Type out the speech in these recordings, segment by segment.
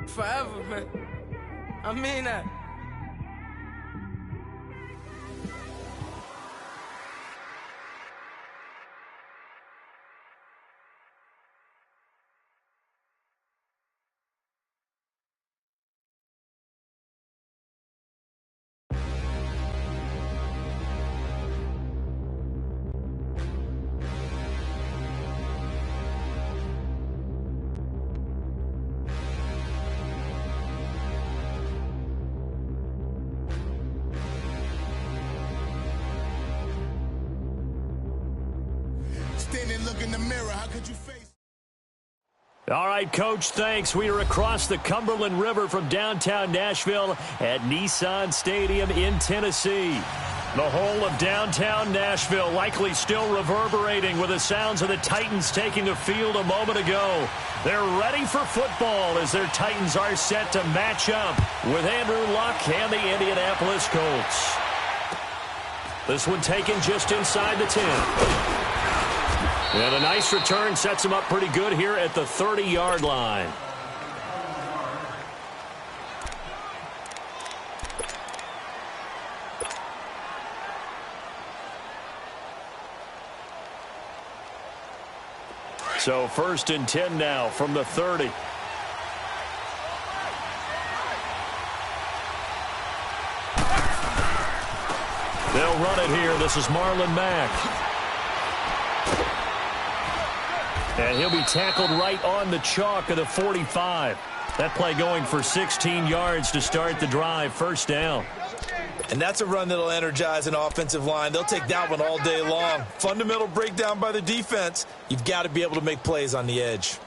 Forever, man. I mean that. Stand and look in the mirror. How could you face? All right, Coach, thanks. We are across the Cumberland River from downtown Nashville at Nissan Stadium in Tennessee. The whole of downtown Nashville likely still reverberating with the sounds of the Titans taking the field a moment ago. They're ready for football as their Titans are set to match up with Andrew Luck and the Indianapolis Colts. This one taken just inside the 10. And a nice return sets him up pretty good here at the 30-yard line. So 1st and 10 now from the 30. They'll run it here. This is Marlon Mack. And he'll be tackled right on the chalk of the 45. That play going for 16 yards to start the drive. 1st down. And that's a run that'll energize an offensive line. They'll take that one all day long. Fundamental breakdown by the defense. You've got to be able to make plays on the edge.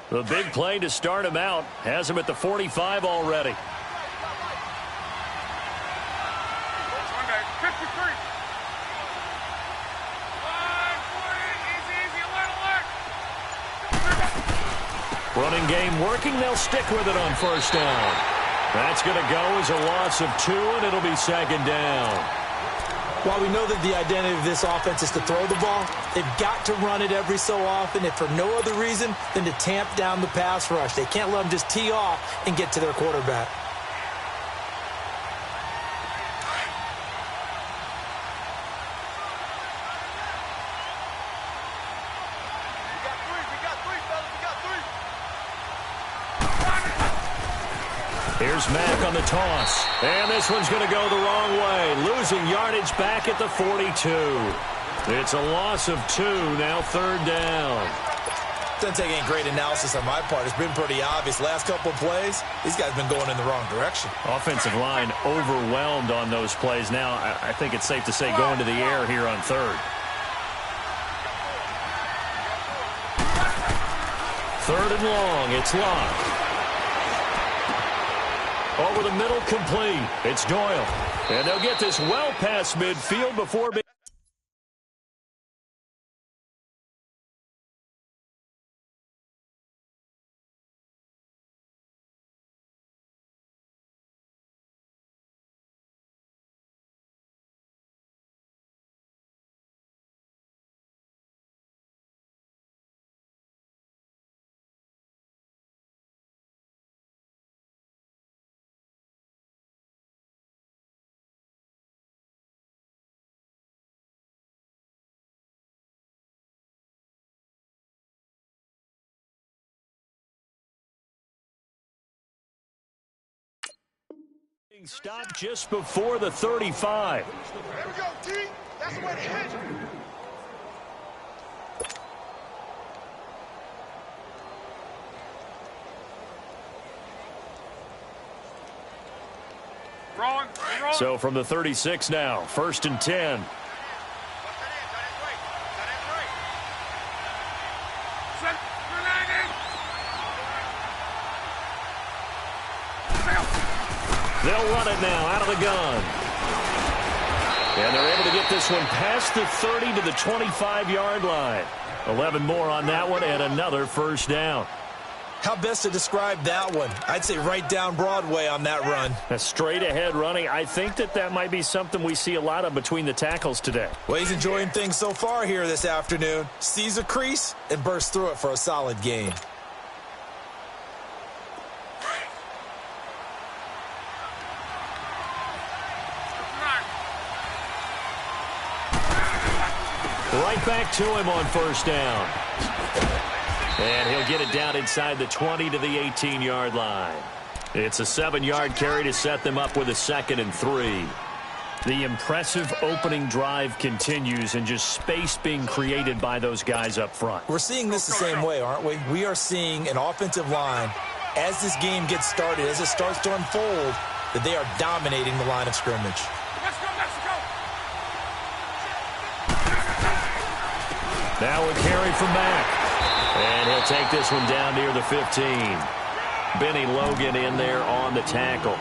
The big play to start him out has him at the 45 already. Running game working. They'll stick with it on 1st down. That's going to go as a loss of 2, and it'll be 2nd down. While we know that the identity of this offense is to throw the ball, they've got to run it every so often, if for no other reason than to tamp down the pass rush. They can't let them just tee off and get to their quarterback. Here's Mack on the toss. And this one's going to go the wrong way. Losing yardage back at the 42. It's a loss of 2, now 3rd down. Doesn't take any great analysis on my part. It's been pretty obvious. Last couple of plays, these guys have been going in the wrong direction. Offensive line overwhelmed on those plays. Now, I think it's safe to say going to the air here on 3rd. 3rd and long. It's Locke. Over the middle, complete. It's Doyle. And they'll get this well past midfield before being... Stopped just before the 35. There we go, T. That's the way to hit. Rolling. So from the 36 now, 1st and 10. They'll run it now out of the gun. And they're able to get this one past the 30 to the 25-yard line. 11 more on that one and another 1st down. How best to describe that one? I'd say right down Broadway on that run. A straight-ahead running. I think that might be something we see a lot of between the tackles today. Well, he's enjoying things so far here this afternoon. Sees a crease and bursts through it for a solid gain. Right back to him on first down. And he'll get it down inside the 20 to the 18-yard line. It's a 7-yard carry to set them up with a 2nd and 3. The impressive opening drive continues and just space being created by those guys up front. We're seeing this the same way, aren't we? We are seeing an offensive line, as this game gets started, as it starts to unfold, that they are dominating the line of scrimmage. Now a carry from Mack. And he'll take this one down near the 15. Benny Logan in there on the tackle.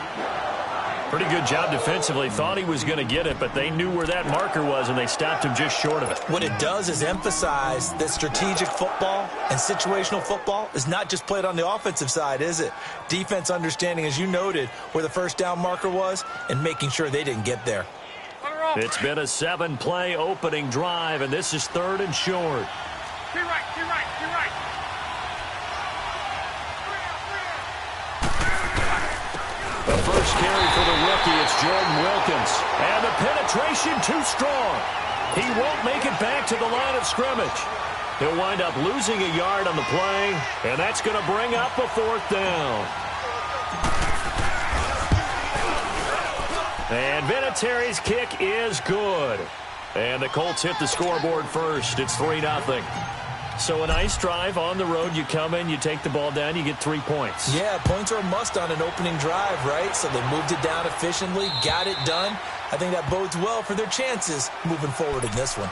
Pretty good job defensively. Thought he was going to get it, but they knew where that marker was, and they stopped him just short of it. What it does is emphasize that strategic football and situational football is not just played on the offensive side, is it? Defense understanding, as you noted, where the first down marker was and making sure they didn't get there. It's been a 7-play opening drive, and this is 3rd and short. Get right. The first carry for the rookie, it's Jordan Wilkins. And the penetration too strong. He won't make it back to the line of scrimmage. He'll wind up losing a yard on the play, and that's going to bring up a 4th down. And Vinatieri's kick is good. And the Colts hit the scoreboard first. It's 3-0. So a nice drive on the road. You come in, you take the ball down, you get 3 points. Yeah, points are a must on an opening drive, right? So they moved it down efficiently, got it done. I think that bodes well for their chances moving forward in this one.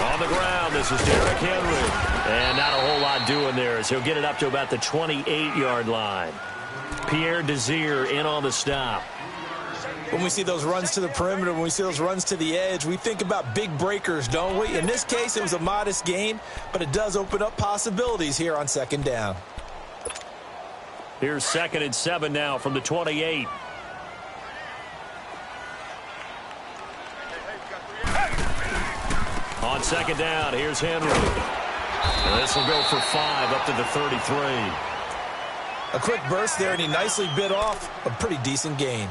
On the ground, this is Derrick Henry. And not a whole lot doing there as he'll get it up to about the 28-yard line. Pierre Desir in on the stop. When we see those runs to the perimeter, when we see those runs to the edge, we think about big breakers, don't we? In this case, it was a modest gain, but it does open up possibilities here on 2nd down. Here's 2nd and 7 now from the 28. On 2nd down, here's Henry. And this will go for 5 up to the 33. A quick burst there, and he nicely bit off a pretty decent gain.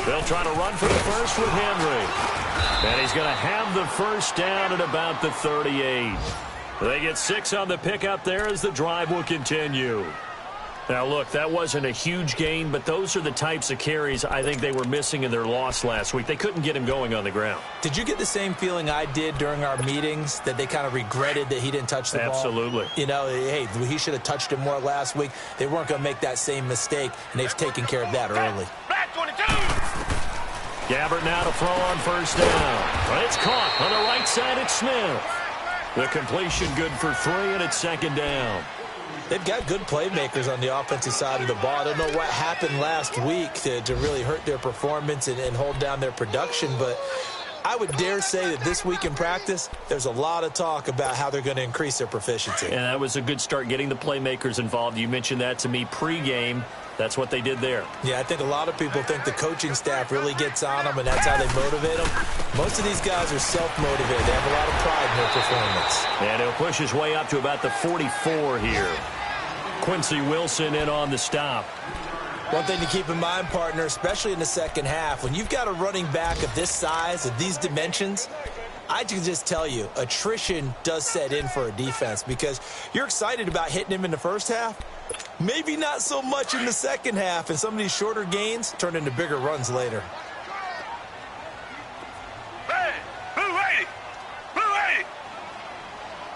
They'll try to run for the first with Henry. And he's going to have the first down at about the 38. They get 6 on the pickup there as the drive will continue. Now, look, that wasn't a huge gain, but those are the types of carries I think they were missing in their loss last week. They couldn't get him going on the ground. Did you get the same feeling I did during our meetings, that they kind of regretted that he didn't touch the ball? Absolutely. You know, hey, he should have touched it more last week. They weren't going to make that same mistake, and they've taken care of that early. Black 22! Gabbert now to throw on first down. But it's caught on the right side at Smith. The completion good for 3, and it's 2nd down. They've got good playmakers on the offensive side of the ball. I don't know what happened last week to really hurt their performance and hold down their production, but I would dare say that this week in practice, there's a lot of talk about how they're going to increase their proficiency. And that was a good start, getting the playmakers involved. You mentioned that to me pregame. That's what they did there. Yeah, I think a lot of people think the coaching staff really gets on them, and that's how they motivate them. Most of these guys are self-motivated. They have a lot of pride in their performance. And he'll push his way up to about the 44 here. Quincy Wilson in on the stop. One thing to keep in mind, partner, especially in the second half, when you've got a running back of this size, of these dimensions, I can just tell you, attrition does set in for a defense because you're excited about hitting him in the first half, Maybe not so much in the second half, and some of these shorter gains turn into bigger runs later. Hey, Blue 80! Blue 80!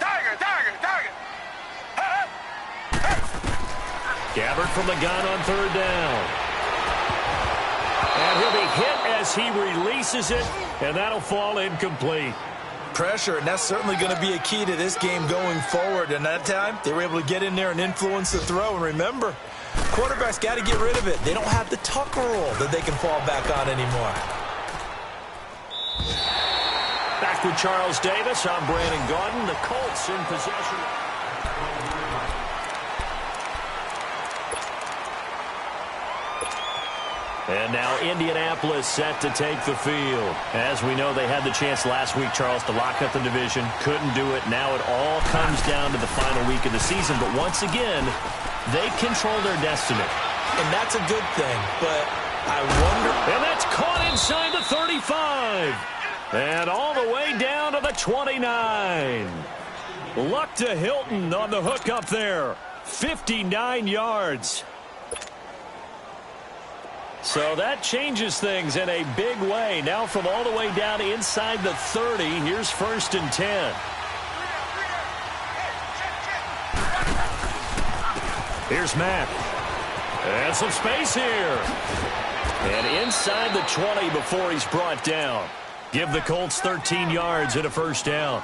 Tiger, Tiger, Tiger! Gabbert from the gun on third down. And he'll be hit as he releases it, and that'll fall incomplete. Pressure, and that's certainly going to be a key to this game going forward. And that time, they were able to get in there and influence the throw. And remember, quarterbacks got to get rid of it. They don't have the tucker rule that they can fall back on anymore. Back with Charles Davis. I'm Brandon Gaudin. The Colts in possession. And now Indianapolis set to take the field. As we know, they had the chance last week, Charles, to lock up the division. Couldn't do it. Now it all comes down to the final week of the season. But once again, they control their destiny. And that's a good thing. But I wonder... And that's caught inside the 35. And all the way down to the 29. Luck to Hilton on the hook up there. 59 yards. So that changes things in a big way. Now from all the way down inside the 30, here's 1st and 10. Here's Mack. And some space here. And inside the 20 before he's brought down. Give the Colts 13 yards and a first down.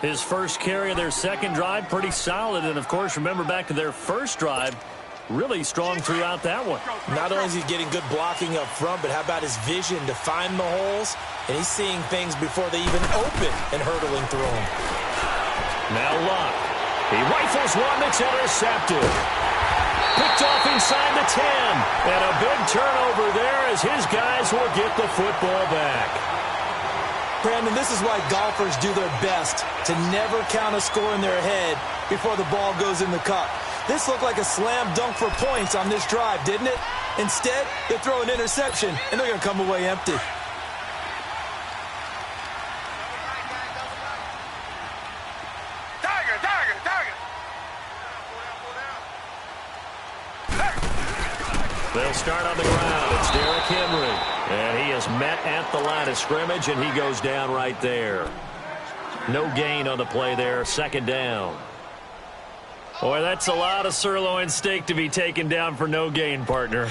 His first carry of their second drive, pretty solid. And, of course, remember back to their first drive, really strong throughout that one. Not only is he getting good blocking up front, but how about his vision to find the holes? And he's seeing things before they even open and hurtling through them. Now Luck. He rifles one that's intercepted. Picked off inside the 10. And a big turnover there as his guys will get the football back. Brandon, this is why golfers do their best to never count a score in their head before the ball goes in the cup. This looked like a slam dunk for points on this drive, didn't it? Instead, they throw an interception, and they're going to come away empty. Tiger, Tiger, Tiger! They'll start on the ground. It's Derrick Henry. And he is met at the line of scrimmage, and he goes down right there. No gain on the play there. 2nd down. Boy, that's a lot of sirloin steak to be taken down for no gain, partner.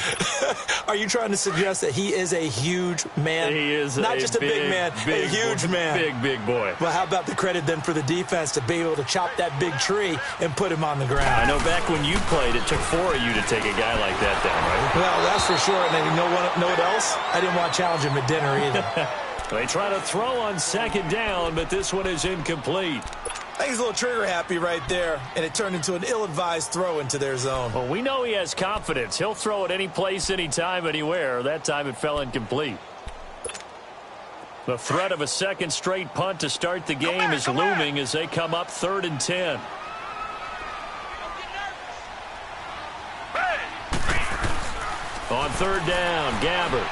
Are you trying to suggest that he is a huge man? He is not just a big man, a huge man. Big boy. Well, how about the credit then for the defense to be able to chop that big tree and put him on the ground? I know back when you played, it took 4 of you to take a guy like that down, right? Well, that's for sure. And then you know what else? I didn't want to challenge him at dinner either. They try to throw on 2nd down, but this one is incomplete. I think he's a little trigger happy right there, and it turned into an ill-advised throw into their zone. Well, we know he has confidence. He'll throw it any place, anytime, anywhere. That time it fell incomplete. The threat of a second straight punt to start the game is looming as they come up 3rd and 10. On 3rd down, Gabbert.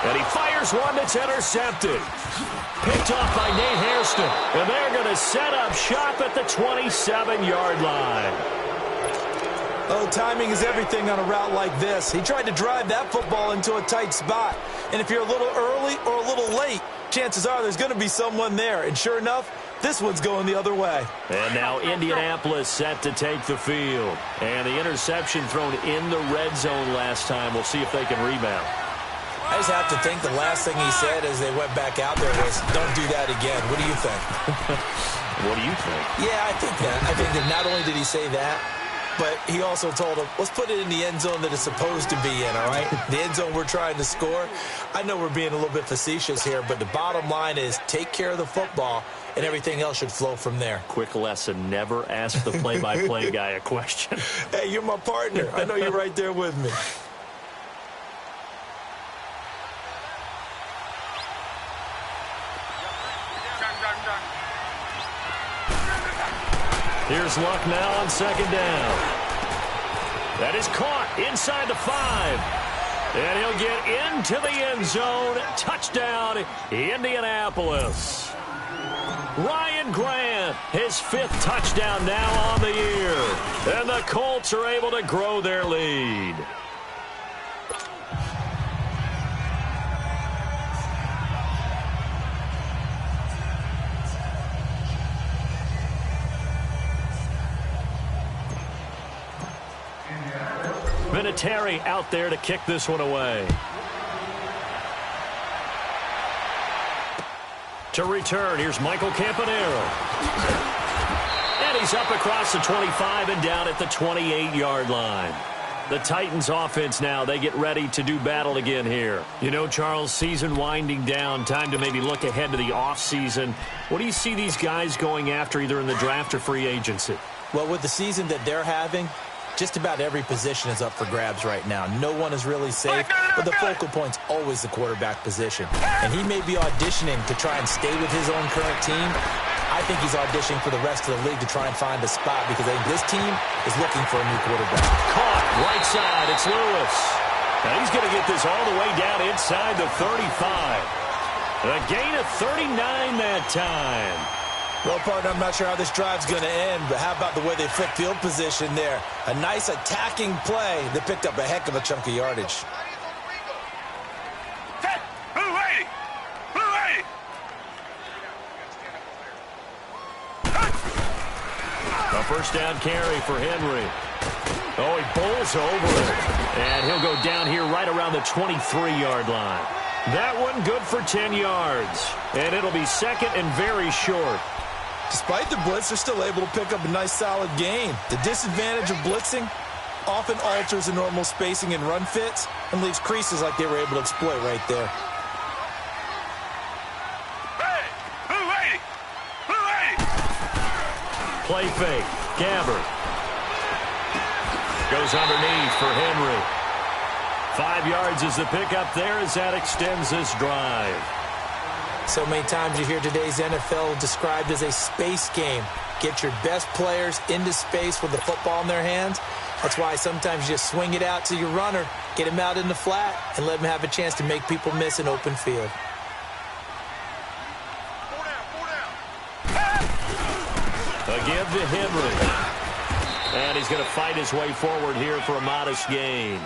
And he fires one that's intercepted. Picked off by Nate Hairston. And they're going to set up shop at the 27-yard line. Oh, timing is everything on a route like this. He tried to drive that football into a tight spot. And if you're a little early or a little late, chances are there's going to be someone there. And sure enough, this one's going the other way. And now Indianapolis set to take the field. And the interception thrown in the red zone last time. We'll see if they can rebound. I just have to think the last thing he said as they went back out there was, don't do that again. What do you think? What do you think? Yeah, I think that. I think that not only did he say that, but he also told him, let's put it in the end zone that it's supposed to be in, all right? The end zone we're trying to score. I know we're being a little bit facetious here, but the bottom line is take care of the football, and everything else should flow from there. Quick lesson, never ask the play-by-play guy a question. Hey, you're my partner. I know you're right there with me. Here's Luck now on 2nd down. That is caught inside the 5. And he'll get into the end zone. Touchdown, Indianapolis. Ryan Grant Smith, his 5th touchdown now on the year. And the Colts are able to grow their lead. Vinatieri out there to kick this one away. To return, here's Michael Campanero. And he's up across the 25 and down at the 28-yard line. The Titans offense now, they get ready to do battle again here. You know, Charles, season winding down, time to maybe look ahead to the offseason. What do you see these guys going after either in the draft or free agency? Well, with the season that they're having, just about every position is up for grabs right now. No one is really safe, but the focal point's always the quarterback position. And he may be auditioning to try and stay with his own current team. I think he's auditioning for the rest of the league to try and find a spot because I think this team is looking for a new quarterback. Caught right side, it's Lewis. And he's going to get this all the way down inside the 35. A gain of 39 that time. Well, partner, I'm not sure how this drive's going to end, but how about the way they flipped field position there? A nice attacking play that picked up a heck of a chunk of yardage. A first down carry for Henry. Oh, he bowls over it. And he'll go down here right around the 23-yard line. That one good for 10 yards. And it'll be second and very short. Despite the blitz, they're still able to pick up a nice, solid gain. The disadvantage of blitzing often alters the normal spacing and run fits and leaves creases like they were able to exploit right there. Play fake. Gabbert. Goes underneath for Henry. 5 yards is the pickup there as that extends this drive. So many times you hear today's NFL described as a space game. Get your best players into space with the football in their hands. That's why sometimes you just swing it out to your runner, get him out in the flat, and let him have a chance to make people miss an open field. A give to Henry. And he's going to fight his way forward here for a modest gain.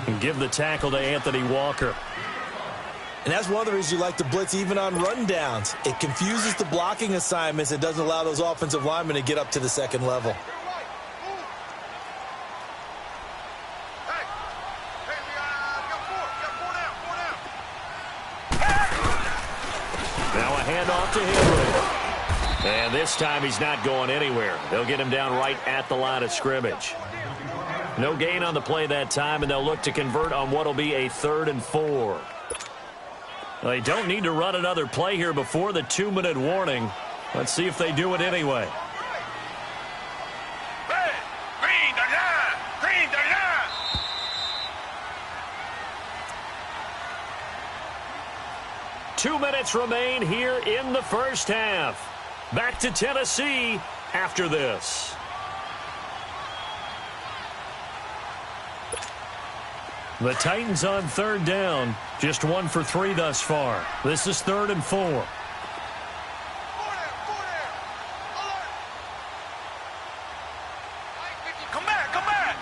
And give the tackle to Anthony Walker. And that's one of the reasons you like to blitz even on rundowns. It confuses the blocking assignments. It doesn't allow those offensive linemen to get up to the second level. Now a handoff to Henry. And this time he's not going anywhere. They'll get him down right at the line of scrimmage. No gain on the play that time, and they'll look to convert on what will be a 3rd and 4. They don't need to run another play here before the 2-minute warning. Let's see if they do it anyway. Green the line! Green the line! 2 minutes remain here in the first half. Back to Tennessee after this. The Titans on 3rd down. Just 1 for 3 thus far. This is 3rd and 4. Come back, come back!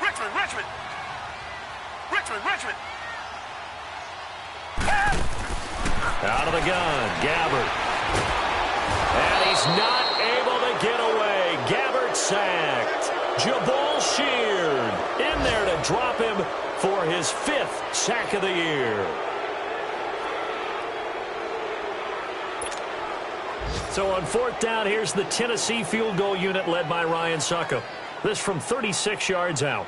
Richmond! Out of the gun, Gabbert. And he's not able to get away. Gabbert sacked. Jabal Sheard in there to drop him for his 5th sack of the year. So on 4th down, here's the Tennessee field goal unit led by Ryan Suckup. This from 36 yards out.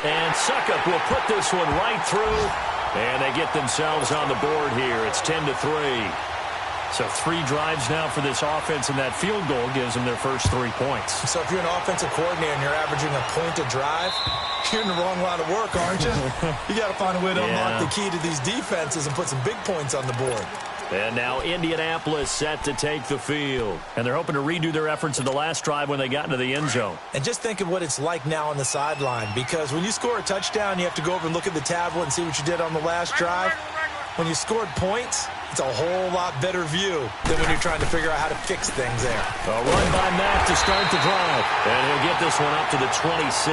And Suckup will put this one right through. And they get themselves on the board here. It's 10-3. So 3 drives now for this offense, and that field goal gives them their first 3 points. So if you're an offensive coordinator and you're averaging a point a drive, you're in the wrong line of work, aren't you? You got to find a way to unlock the key to these defenses and put some big points on the board. And now Indianapolis set to take the field. And they're hoping to redo their efforts in the last drive when they got into the end zone. And just think of what it's like now on the sideline, because when you score a touchdown, you have to go over and look at the tablet and see what you did on the last drive. When you scored points, it's a whole lot better view than when you're trying to figure out how to fix things there. A run by Mack to start the drive. And he'll get this one up to the 26.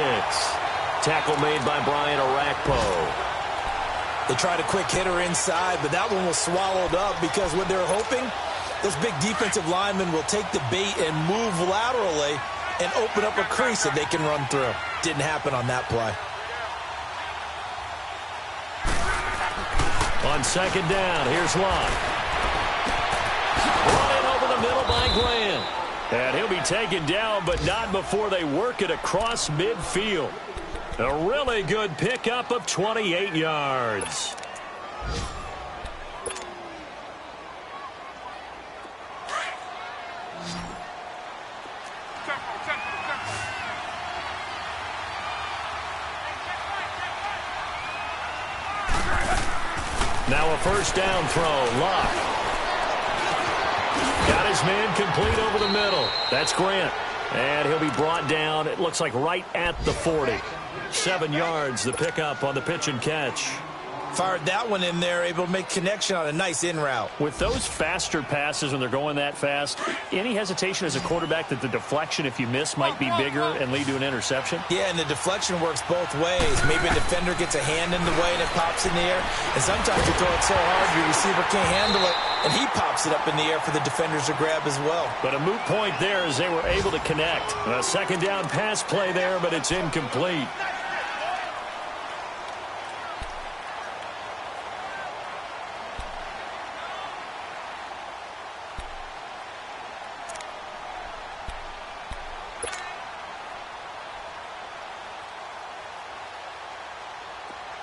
Tackle made by Brian Orakpo. They tried a quick hitter inside, but that one was swallowed up because what they're hoping, those big defensive linemen will take the bait and move laterally and open up a crease that they can run through. Didn't happen on that play. On second down, here's Locke. Brought in over the middle by Glenn. And he'll be taken down, but not before they work it across midfield. A really good pickup of 28 yards. Now a first down throw. Locke. Got his man complete over the middle. That's Grant. And he'll be brought down, it looks like right at the 40. 7 yards, the pickup on the pitch and catch. Fired that one in there, able to make connection on a nice in route. With those faster passes when they're going that fast, any hesitation as a quarterback that the deflection, if you miss, might be bigger and lead to an interception? Yeah, and the deflection works both ways. Maybe a defender gets a hand in the way and it pops in the air. And sometimes you throw it so hard your receiver can't handle it, and he pops it up in the air for the defenders to grab as well. But a moot point there as they were able to connect. A second down pass play there, but it's incomplete.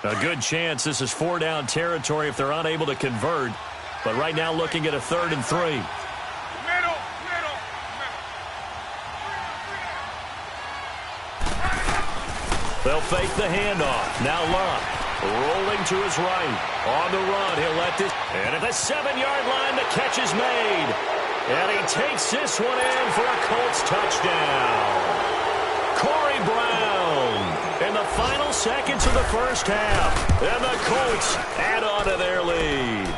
A good chance this is 4-down territory if they're unable to convert. But right now looking at a 3rd and 3. They'll fake the handoff. Now Locke rolling to his right. On the run, he'll let this. And at the 7-yard line, the catch is made. And he takes this one in for a Colts touchdown. Corey Brown. In the final seconds of the first half. And the Colts add on to their lead.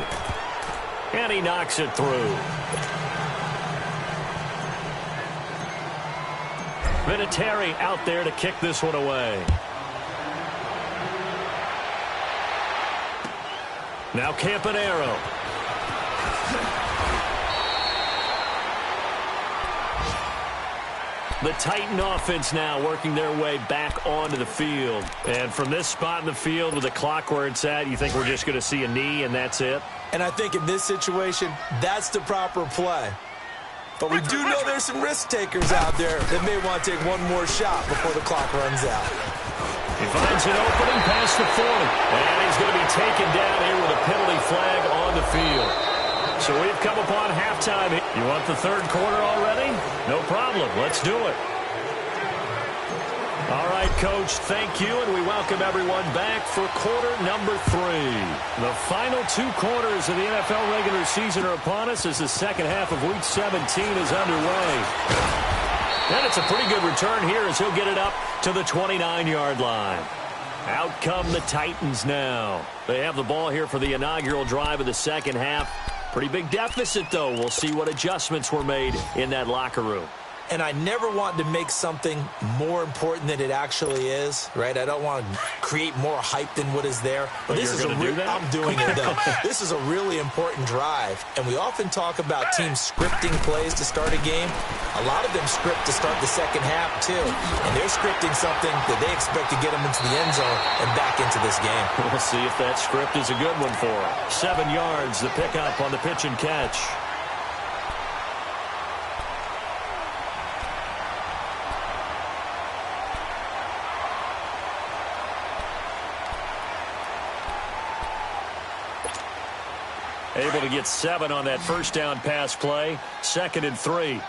And he knocks it through. Vinatieri out there to kick this one away. Now Campanaro. The Titan offense now working their way back onto the field. And from this spot in the field with the clock where it's at, you think we're just going to see a knee and that's it? And I think in this situation, that's the proper play. But we do know there's some risk takers out there that may want to take one more shot before the clock runs out. He finds an opening past the 40. And he's going to be taken down here with a penalty flag on the field. So we've come upon halftime. You want the third quarter already? No problem. Let's do it. All right, Coach, thank you, and we welcome everyone back for quarter number 3. The final 2 quarters of the NFL regular season are upon us as the second half of Week 17 is underway. And it's a pretty good return here as he'll get it up to the 29-yard line. Out come the Titans now. They have the ball here for the inaugural drive of the second half. Pretty big deficit, though. We'll see what adjustments were made in that locker room. And I never want to make something more important than it actually is, right? I don't want to create more hype than what is there. But this is I'm doing it, though. This is a really important drive. And we often talk about teams scripting plays to start a game. A lot of them script to start the second half, too. And they're scripting something that they expect to get them into the end zone and back into this game. We'll see if that script is a good one for them. 7 yards, the pickup on the pitch and catch. Able to get 7 on that first down pass play. 2nd and 3.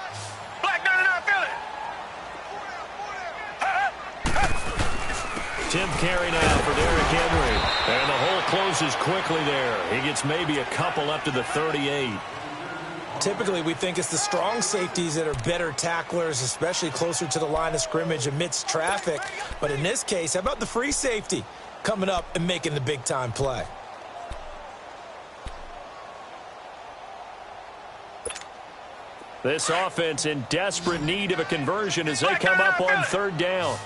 Black 99 Philly. 10th carry now for Derrick Henry. And the whole closes quickly there. He gets maybe a couple up to the 38. Typically, we think it's the strong safeties that are better tacklers, especially closer to the line of scrimmage amidst traffic. But in this case, how about the free safety coming up and making the big-time play? This offense in desperate need of a conversion as they come up on third down.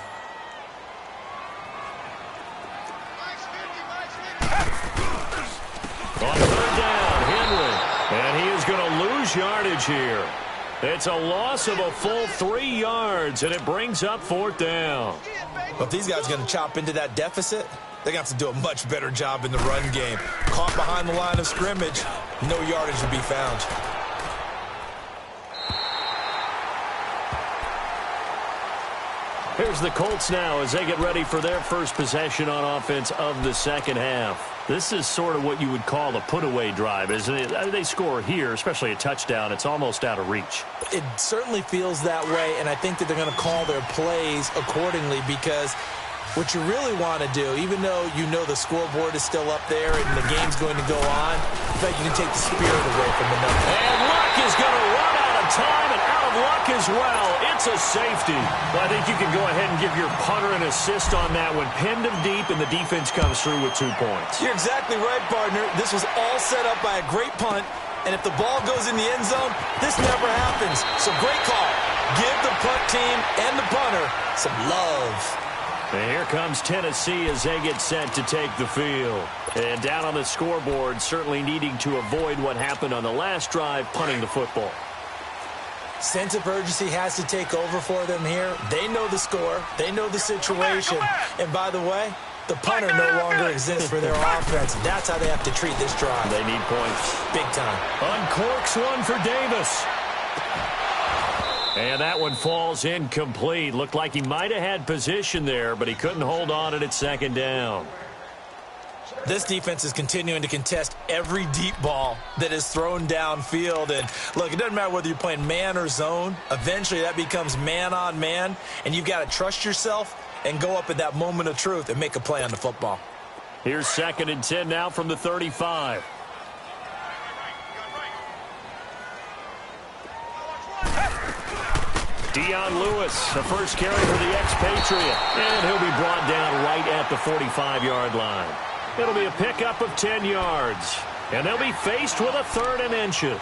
On third down, Henry. And he is going to lose yardage here. It's a loss of a full 3 yards, and it brings up fourth down. Well, if these guys are going to chop into that deficit, they're going to have to do a much better job in the run game. Caught behind the line of scrimmage, no yardage to be found. Here's the Colts now as they get ready for their first possession on offense of the second half. This is sort of what you would call a put-away drive, isn't it? They score here, especially a touchdown. It's almost out of reach. It certainly feels that way, and I think that they're going to call their plays accordingly because what you really want to do, even though you know the scoreboard is still up there and the game's going to go on, I think you can take the spirit away from the number. And Luck is going to run out of time and out of luck as well. It's a safety. Well, I think you can go ahead and give your punter an assist on that one. Pinned him deep, and the defense comes through with 2 points. You're exactly right, partner. This was all set up by a great punt, and if the ball goes in the end zone, this never happens. So great call. Give the punt team and the punter some love. And here comes Tennessee as they get set to take the field. And down on the scoreboard, certainly needing to avoid what happened on the last drive, punting the football. Sense of urgency has to take over for them here. They know the score. They know the situation. And by the way, the punter no longer exists for their offense. That's how they have to treat this drive. They need points. Big time. Uncorks one for Davis. And that one falls incomplete. Looked like he might have had position there, but he couldn't hold on at second down. This defense is continuing to contest every deep ball that is thrown downfield. And, look, it doesn't matter whether you're playing man or zone. Eventually, that becomes man-on-man, and you've got to trust yourself and go up at that moment of truth and make a play on the football. Here's 2nd and 10 now from the 35. Dion Lewis, the first carry for the expatriate, and he'll be brought down right at the 45-yard line. It'll be a pickup of 10 yards, and they'll be faced with a 3rd and inches.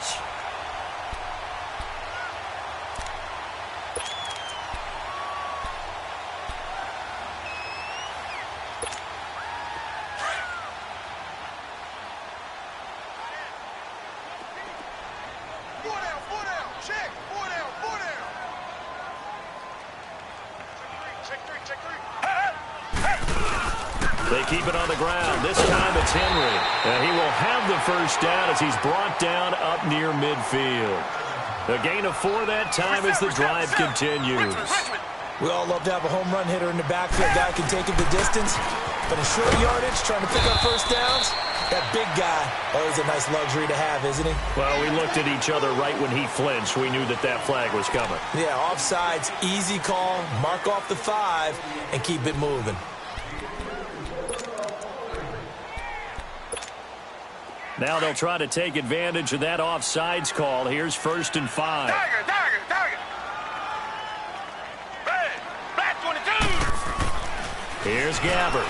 They keep it on the ground. This time it's Henry. And he will have the first down as he's brought down up near midfield. A gain of 4 that time as the drive continues. We all love to have a home run hitter in the backfield. Guy can take it the distance. But in short yardage, trying to pick up first downs, that big guy, always a nice luxury to have, isn't he? Well, we looked at each other right when he flinched. We knew that that flag was coming. Yeah, offsides, easy call. Mark off the 5 and keep it moving. Now they'll try to take advantage of that offsides call. Here's 1st and 5. Tiger. Black 22. Here's Gabbert.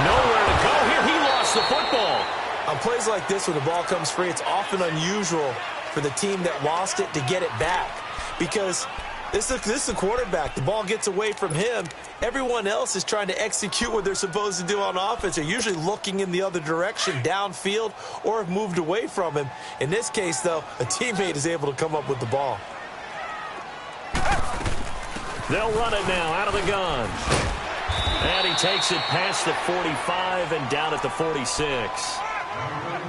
Nowhere to go here. He lost the football. On plays like this, when the ball comes free, it's often unusual for the team that lost it to get it back. Because this is a quarterback. The ball gets away from him. Everyone else is trying to execute what they're supposed to do on offense. They're usually looking in the other direction, downfield, or have moved away from him. In this case, though, a teammate is able to come up with the ball. They'll run it now out of the gun. And he takes it past the 45 and down at the 46.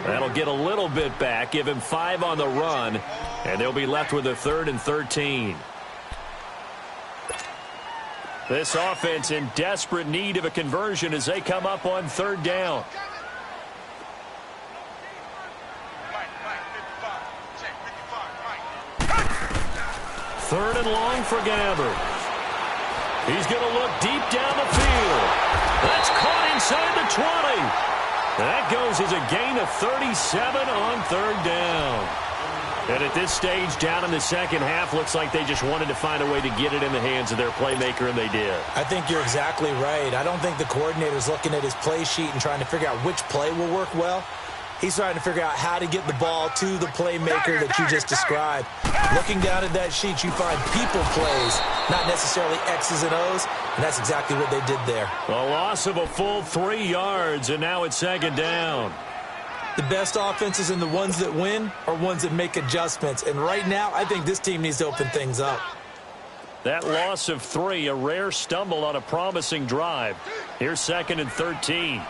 That'll get a little bit back, give him 5 on the run, and they'll be left with a 3rd and 13. This offense in desperate need of a conversion as they come up on 3rd down. Third and long for Gabbert. He's going to look deep down the field. That's caught inside the 20. That goes as a gain of 37 on third down. And at this stage, down in the second half, looks like they just wanted to find a way to get it in the hands of their playmaker, and they did. I think you're exactly right. I don't think the coordinator's looking at his play sheet and trying to figure out which play will work well. He's trying to figure out how to get the ball to the playmaker that you just described. Looking down at that sheet, you find people plays, not necessarily X's and O's, and that's exactly what they did there. A loss of a full 3 yards, and now it's second down. The best offenses and the ones that win are ones that make adjustments, and right now, I think this team needs to open things up. That loss of 3, a rare stumble on a promising drive. Here's second and 13.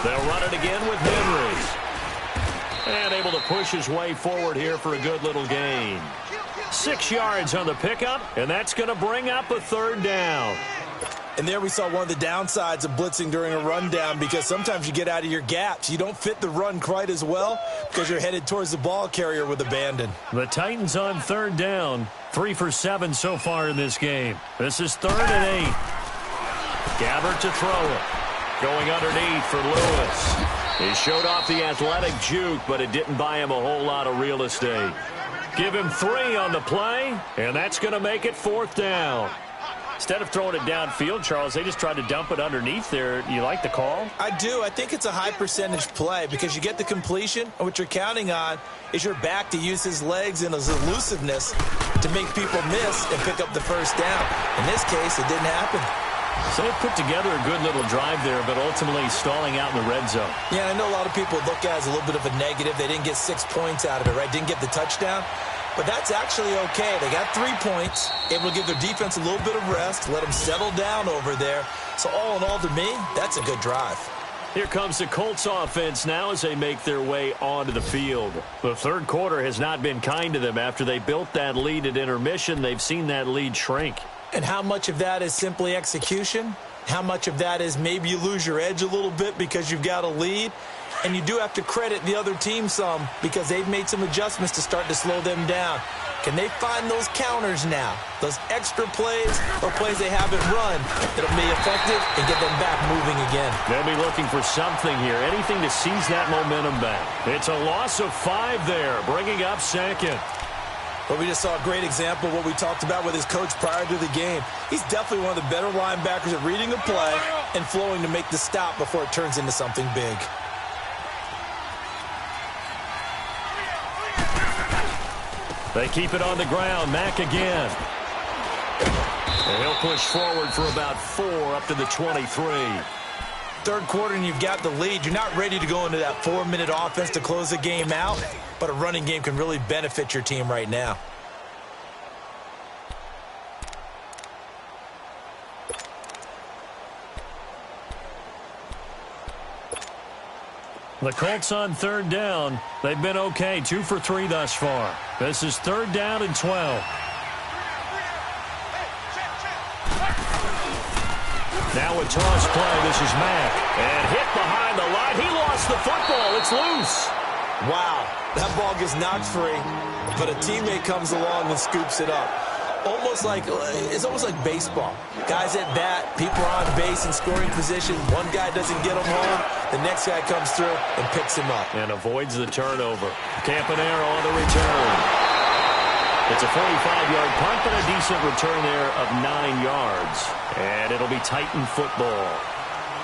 They'll run it again with Henry. And able to push his way forward here for a good little gain. 6 yards on the pickup, and that's going to bring up a third down. And there we saw one of the downsides of blitzing during a rundown, because sometimes you get out of your gaps. You don't fit the run quite as well because you're headed towards the ball carrier with abandon. The Titans on third down. 3 for 7 so far in this game. This is 3rd and 8. Gabbert to throw it. Going underneath for Lewis. He showed off the athletic juke, but it didn't buy him a whole lot of real estate. Give him 3 on the play, and that's going to make it 4th down. Instead of throwing it downfield, Charles, they just tried to dump it underneath there. You like the call? I do. I think it's a high percentage play because you get the completion, and what you're counting on is your back to use his legs and his elusiveness to make people miss and pick up the first down. In this case, it didn't happen. So they put together a good little drive there, but ultimately stalling out in the red zone. Yeah, I know a lot of people look at it as a little bit of a negative. They didn't get 6 points out of it, right? Didn't get the touchdown. But that's actually okay. They got 3 points, able to give their defense a little bit of rest, let them settle down over there. So all in all, to me, that's a good drive. Here comes the Colts offense now as they make their way onto the field. The third quarter has not been kind to them. After they built that lead at intermission, they've seen that lead shrink. And how much of that is simply execution? How much of that is maybe you lose your edge a little bit because you've got a lead? And you do have to credit the other team some because they've made some adjustments to start to slow them down. Can they find those counters now? Those extra plays or plays they haven't run that'll be effective and get them back moving again. They'll be looking for something here, anything to seize that momentum back. It's a loss of 5 there, bringing up second. But we just saw a great example of what we talked about with his coach prior to the game. He's definitely one of the better linebackers at reading the play and flowing to make the stop before it turns into something big. They keep it on the ground. Mack again. And he'll push forward for about 4 up to the 23. Third quarter and you've got the lead. You're not ready to go into that 4-minute offense to close the game out, but a running game can really benefit your team right now. The Colts on third down. They've been okay, 2 for 3 thus far. This is 3rd down and 12. Now a toss play. This is Mack. And hit behind the line. He lost the football. It's loose. Wow, that ball gets knocked free, but a teammate comes along and scoops it up. It's almost like baseball. Guys at bat, people are on base in scoring position. One guy doesn't get him home. The next guy comes through and picks him up. And avoids the turnover. Campanaro on the return. It's a 45-yard punt, but a decent return there of 9 yards. And it'll be Titan football.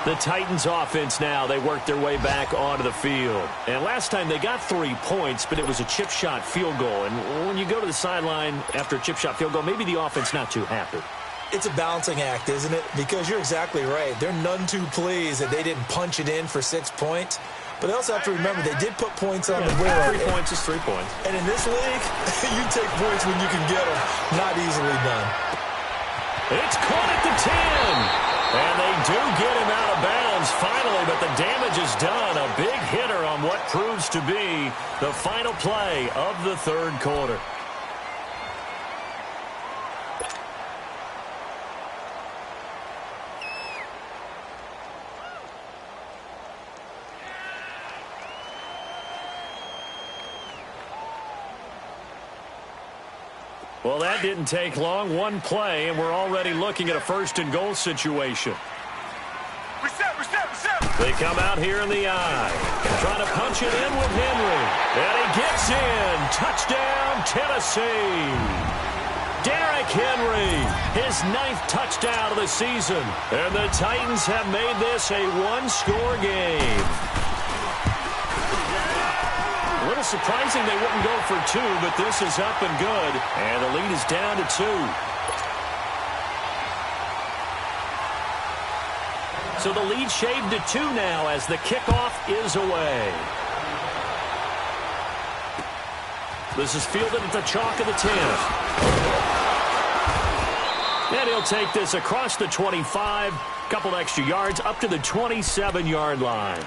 The Titans offense now, they work their way back onto the field. And last time they got 3 points, but it was a chip shot field goal. And when you go to the sideline after a chip shot field goal, maybe the offense not too happy. It's a balancing act, isn't it? Because you're exactly right. They're none too pleased that they didn't punch it in for 6 points. But they also have to remember they did put points on the board. 3 points is 3 points. And in this league, you take points when you can get them. Not easily done. It's caught at the 10. And they do get him out of bounds finally, but the damage is done. A big hitter on what proves to be the final play of the third quarter. Well, that didn't take long. One play, and we're already looking at a first-and-goal situation. Reset. They come out here in the eye. Trying to punch it in with Henry. And he gets in. Touchdown, Tennessee. Derrick Henry, his 9th touchdown of the season. And the Titans have made this a one-score game. A little surprising they wouldn't go for 2, but this is up and good. And the lead is down to 2. So the lead shaved to 2 now as the kickoff is away. This is fielded at the chalk of the 10. And he'll take this across the 25, couple extra yards up to the 27-yard line.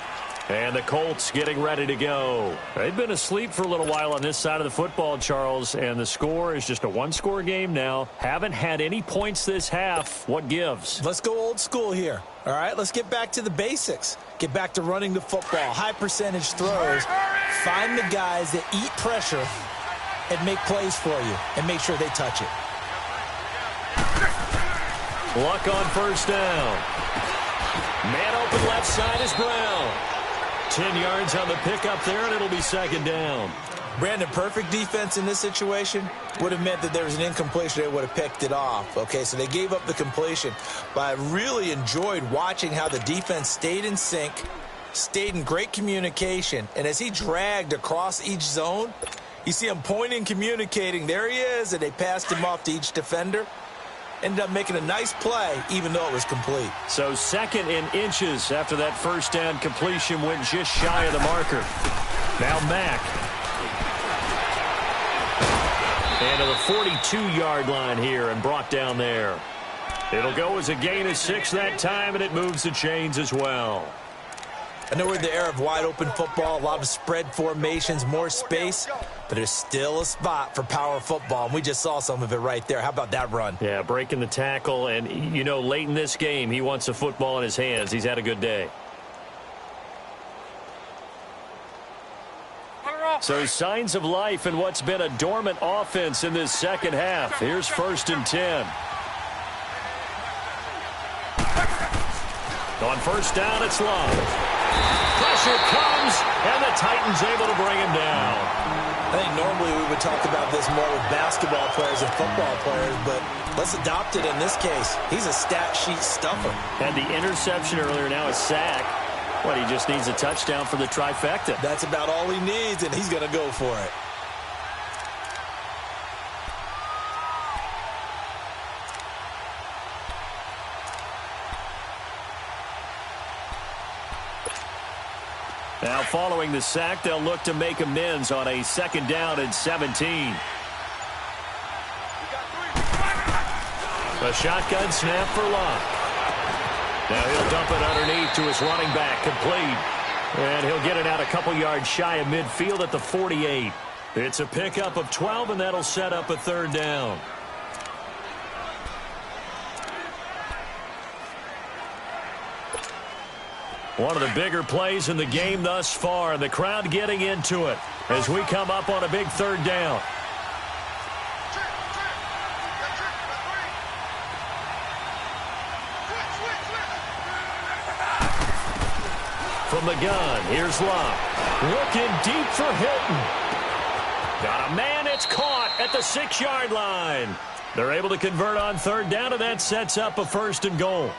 And the Colts getting ready to go. They've been asleep for a little while on this side of the football, Charles, and the score is just a one-score game now. Haven't had any points this half. What gives? Let's go old school here. All right, let's get back to the basics. Get back to running the football, high percentage throws. Find the guys that eat pressure and make plays for you and make sure they touch it. Luck on first down. Man open left side is Brown. 10 yards on the pickup there, and it'll be second down. Brandon, perfect defense in this situation would have meant that there was an incompletion. They would have picked it off. Okay, so they gave up the completion. But I really enjoyed watching how the defense stayed in sync, stayed in great communication. And as he dragged across each zone, you see him pointing, communicating. There he is, and they passed him off to each defender. Ended up making a nice play, even though it was complete. So second in inches after that first down completion went just shy of the marker. Now Mack. And to the 42-yard line here and brought down there. It'll go as a gain of 6 that time, and it moves the chains as well. I know we're in the era of wide-open football, a lot of spread formations, more space, but there's still a spot for power football, and we just saw some of it right there. How about that run? Yeah, breaking the tackle, and, you know, late in this game, he wants the football in his hands. He's had a good day. So signs of life in what's been a dormant offense in this second half. Here's 1st and 10. On first down, it's Love. Pressure comes, and the Titans able to bring him down. I think normally we would talk about this more with basketball players and football players, but let's adopt it in this case. He's a stat sheet stuffer. Had the interception earlier, now a sack. What, he just needs a touchdown for the trifecta. That's about all he needs, and he's going to go for it. Now following the sack, they'll look to make amends on a 2nd down and 17. A shotgun snap for Locke. Now he'll dump it underneath to his running back, complete. And he'll get it out a couple yards shy of midfield at the 48. It's a pickup of 12, and that'll set up a 3rd down. One of the bigger plays in the game thus far, and the crowd getting into it as we come up on a big 3rd down. From the gun, here's Locke. Looking deep for Hilton. Got a man, it's caught at the 6-yard line. They're able to convert on 3rd down, and that sets up a 1st and goal.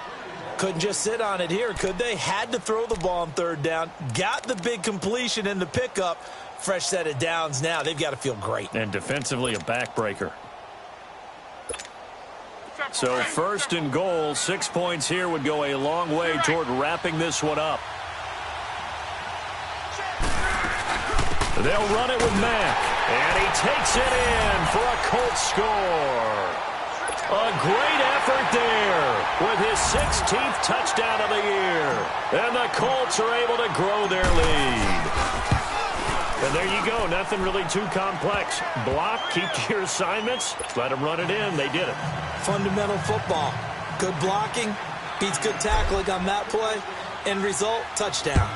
Couldn't just sit on it here, could they? Had to throw the ball on 3rd down. Got the big completion in the pickup. Fresh set of downs now. They've got to feel great. And defensively a backbreaker. So 1st and goal, 6 points here would go a long way toward wrapping this one up. They'll run it with Mack. And he takes it in for a Colts score. A great effort there with his 16th touchdown of the year. And the Colts are able to grow their lead. And there you go. Nothing really too complex. Block, keep to your assignments, let them run it in. They did it. Fundamental football. Good blocking beats good tackling on that play. End result, touchdown.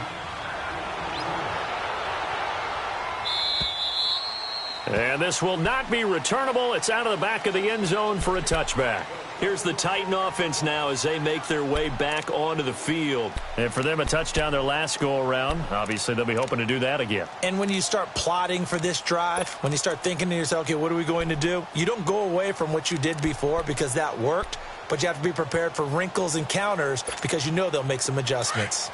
And this will not be returnable. It's out of the back of the end zone for a touchback. Here's the Titan offense now as they make their way back onto the field. And for them, a touchdown their last go-around. Obviously, they'll be hoping to do that again. And when you start plotting for this drive, when you start thinking to yourself, okay, what are we going to do? You don't go away from what you did before because that worked, but you have to be prepared for wrinkles and counters because you know they'll make some adjustments.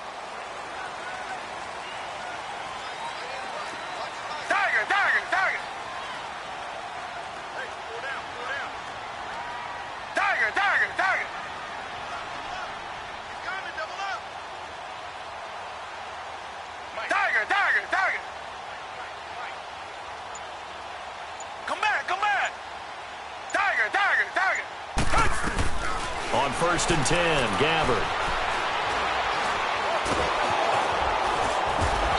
On 1st and 10, Gabbard.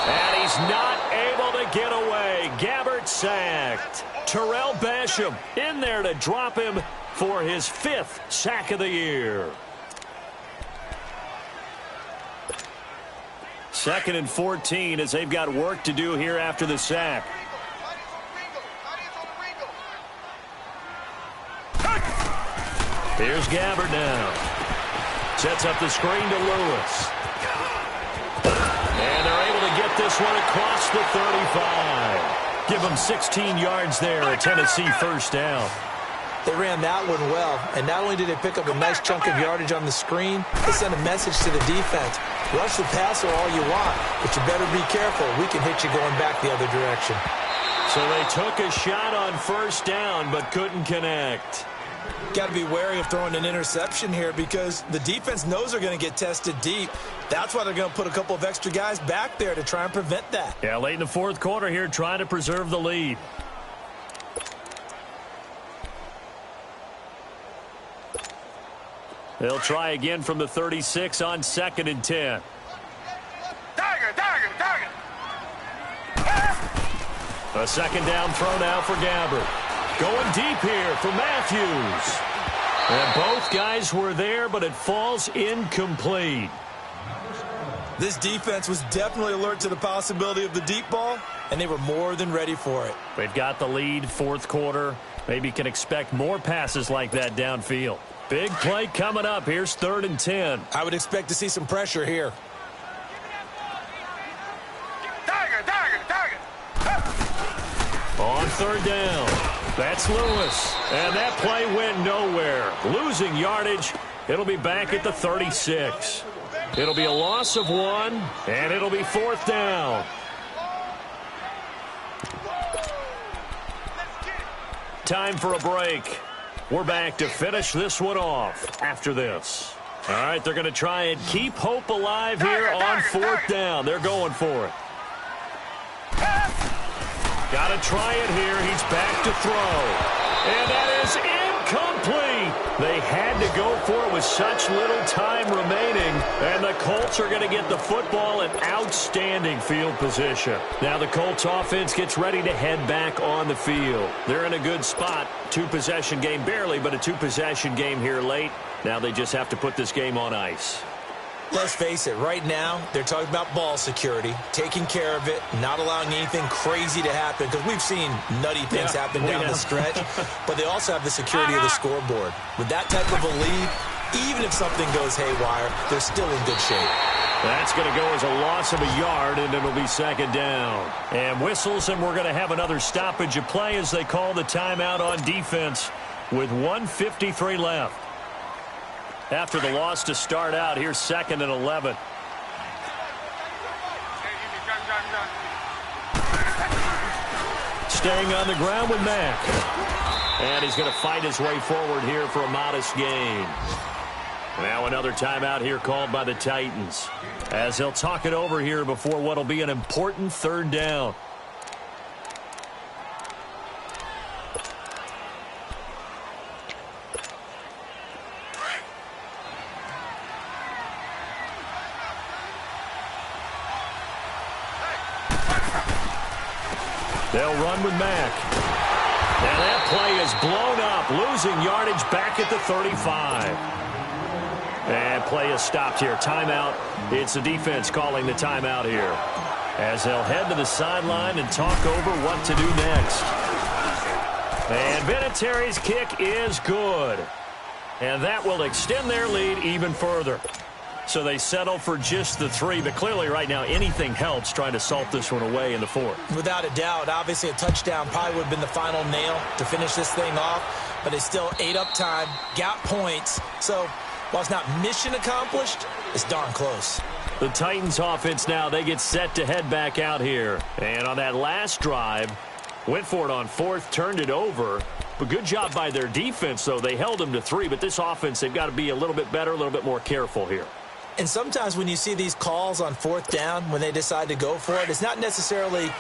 And he's not able to get away. Gabbard sacked. Terrell Basham in there to drop him for his 5th sack of the year. 2nd and 14 as they've got work to do here after the sack. Here's Gabbard now. Sets up the screen to Lewis. And they're able to get this one across the 35. Give them 16 yards there, a Tennessee first down. They ran that one well, and not only did they pick up a nice chunk of yardage on the screen, they sent a message to the defense. Rush the passer all you want, but you better be careful. We can hit you going back the other direction. So they took a shot on first down, but couldn't connect. Got to be wary of throwing an interception here because the defense knows they're going to get tested deep. That's why they're going to put a couple of extra guys back there to try and prevent that. Yeah, late in the 4th quarter here, trying to preserve the lead. They'll try again from the 36 on 2nd and 10. A 2nd down throw now for Gabbard. Going deep here for Matthews. And both guys were there, but it falls incomplete. This defense was definitely alert to the possibility of the deep ball, and they were more than ready for it. They've got the lead, 4th quarter. Maybe can expect more passes like that downfield. Big play coming up. Here's 3rd and 10. I would expect to see some pressure here. On 3rd down, that's Lewis. And that play went nowhere. Losing yardage. It'll be back at the 36. It'll be a loss of 1, and it'll be 4th down. Time for a break. We're back to finish this one off after this. All right, they're going to try and keep hope alive here on 4th down. They're going for it. Got to try it here. He's back to throw. And that is incomplete. They had to go for it with such little time remaining. And the Colts are going to get the football in outstanding field position. Now the Colts offense gets ready to head back on the field. They're in a good spot. 2-possession game, barely, but a 2-possession game here late. Now they just have to put this game on ice. Let's face it, right now, they're talking about ball security, taking care of it, not allowing anything crazy to happen, because we've seen nutty things happen down the stretch, but they also have the security of the scoreboard. With that type of a lead, even if something goes haywire, they're still in good shape. That's going to go as a loss of a yard, and it'll be 2nd down. And whistles, and we're going to have another stoppage of play as they call the timeout on defense with 1:53 left. After the loss to start out, here's 2nd and 11. Staying on the ground with Mack. And he's going to fight his way forward here for a modest gain. Now another timeout here called by the Titans, as they'll talk it over here before what will be an important 3rd down. They'll run with Mack. And that play is blown up, losing yardage back at the 35. And play is stopped here. Timeout. It's the defense calling the timeout here, as they'll head to the sideline and talk over what to do next. And Vinatieri's kick is good. And that will extend their lead even further. So they settle for just the 3, but clearly right now anything helps trying to salt this one away in the 4th. Without a doubt, obviously a touchdown probably would have been the final nail to finish this thing off, but it's still ate up time, got points. So while it's not mission accomplished, it's darn close. The Titans offense now, they get set to head back out here. And on that last drive, went for it on 4th, turned it over. But good job by their defense, though. They held them to 3, but this offense, they've got to be a little bit better, a little bit more careful here. And sometimes when you see these calls on 4th down, when they decide to go for it, it's not necessarily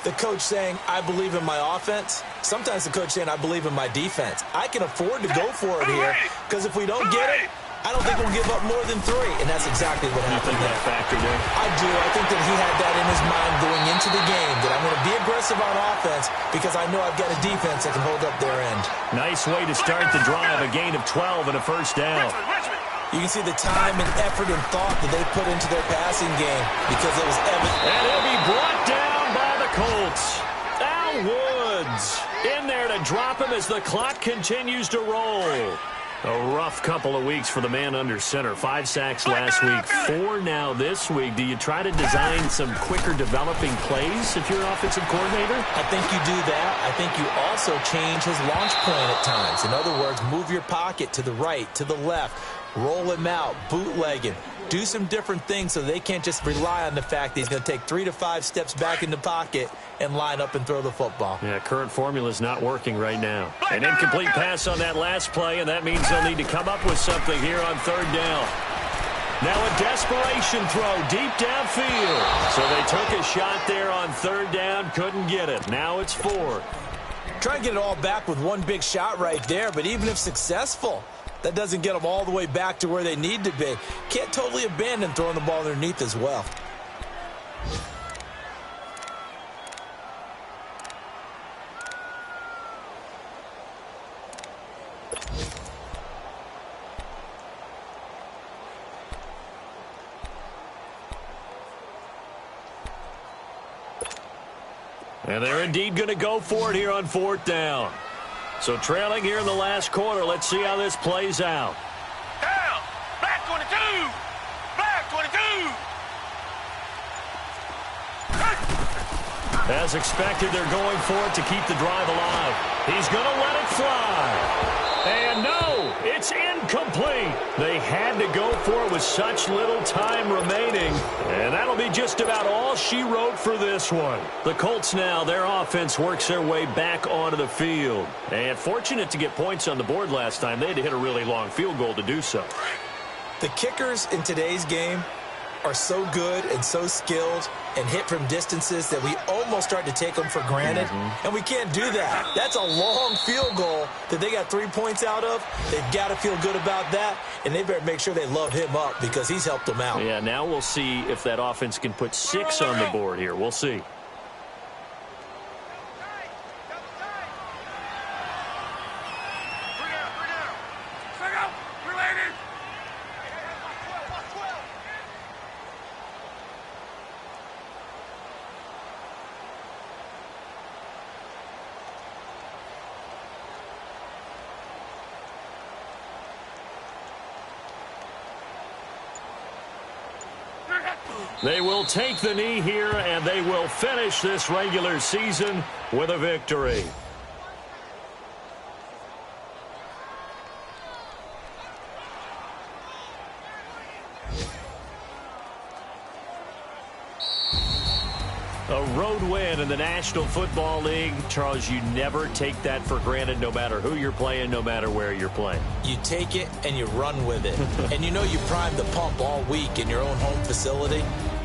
the coach saying, I believe in my offense. Sometimes the coach saying, I believe in my defense. I can afford to go for it here, because if we don't get it, I don't think we'll give up more than 3, and that's exactly what happened there. That factor there? I do. I think that he had that in his mind going into the game, that I'm going to be aggressive on offense because I know I've got a defense that can hold up their end. Nice way to start the drive, a gain of 12 and a first down. You can see the time and effort and thought that they put into their passing game because it was evident. And he'll be brought down by the Colts. Al Woods in there to drop him as the clock continues to roll. A rough couple of weeks for the man under center. 5 sacks last week, 4 now this week. Do you try to design some quicker developing plays if you're an offensive coordinator? I think you do that. I think you also change his launch point at times. In other words, move your pocket to the right, to the left, roll him out, bootleg him. Do some different things so they can't just rely on the fact that he's going to take 3 to 5 steps back in the pocket and line up and throw the football. Yeah, current formula is not working right now. An incomplete pass on that last play, and that means they'll need to come up with something here on 3rd down. Now a desperation throw deep downfield. So they took a shot there on 3rd down, couldn't get it. Now it's 4th. Try and get it all back with one big shot right there, but even if successful, that doesn't get them all the way back to where they need to be. Can't totally abandon throwing the ball underneath as well. And they're indeed going to go for it here on 4th down. So trailing here in the last quarter. Let's see how this plays out. Down. Black 22. Black 22. As expected, they're going for it to keep the drive alive. He's going to let it fly. And no, it's incomplete. They had to go for it with such little time remaining. And that'll be just about all she wrote for this one. The Colts now, their offense works their way back onto the field. And fortunate to get points on the board last time. They had to hit a really long field goal to do so. The kickers in today's game are so good and so skilled and hit from distances that we almost start to take them for granted. And we can't do that. That's a long field goal that they got 3 points out of. They've got to feel good about that, and they better make sure they load him up because he's helped them out. Yeah, now we'll see if that offense can put 6 on the board here. We'll see. They will take the knee here, and they will finish this regular season with a victory. A road win in the National Football League. Charles, you never take that for granted no matter who you're playing, no matter where you're playing. You take it and you run with it. And you know you primed the pump all week in your own home facility.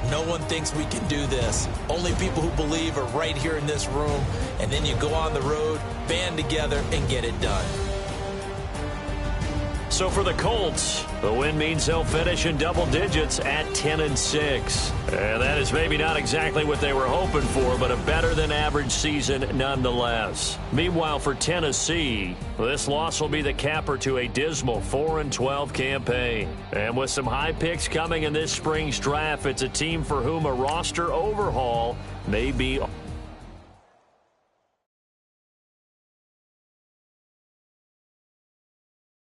No one thinks we can do this. Only people who believe are right here in this room. And then you go on the road, band together, and get it done. So for the Colts, the win means they'll finish in double digits at 10-6. And that is maybe not exactly what they were hoping for, but a better than average season nonetheless. Meanwhile, for Tennessee, this loss will be the capper to a dismal 4-12 campaign. And with some high picks coming in this spring's draft, it's a team for whom a roster overhaul may be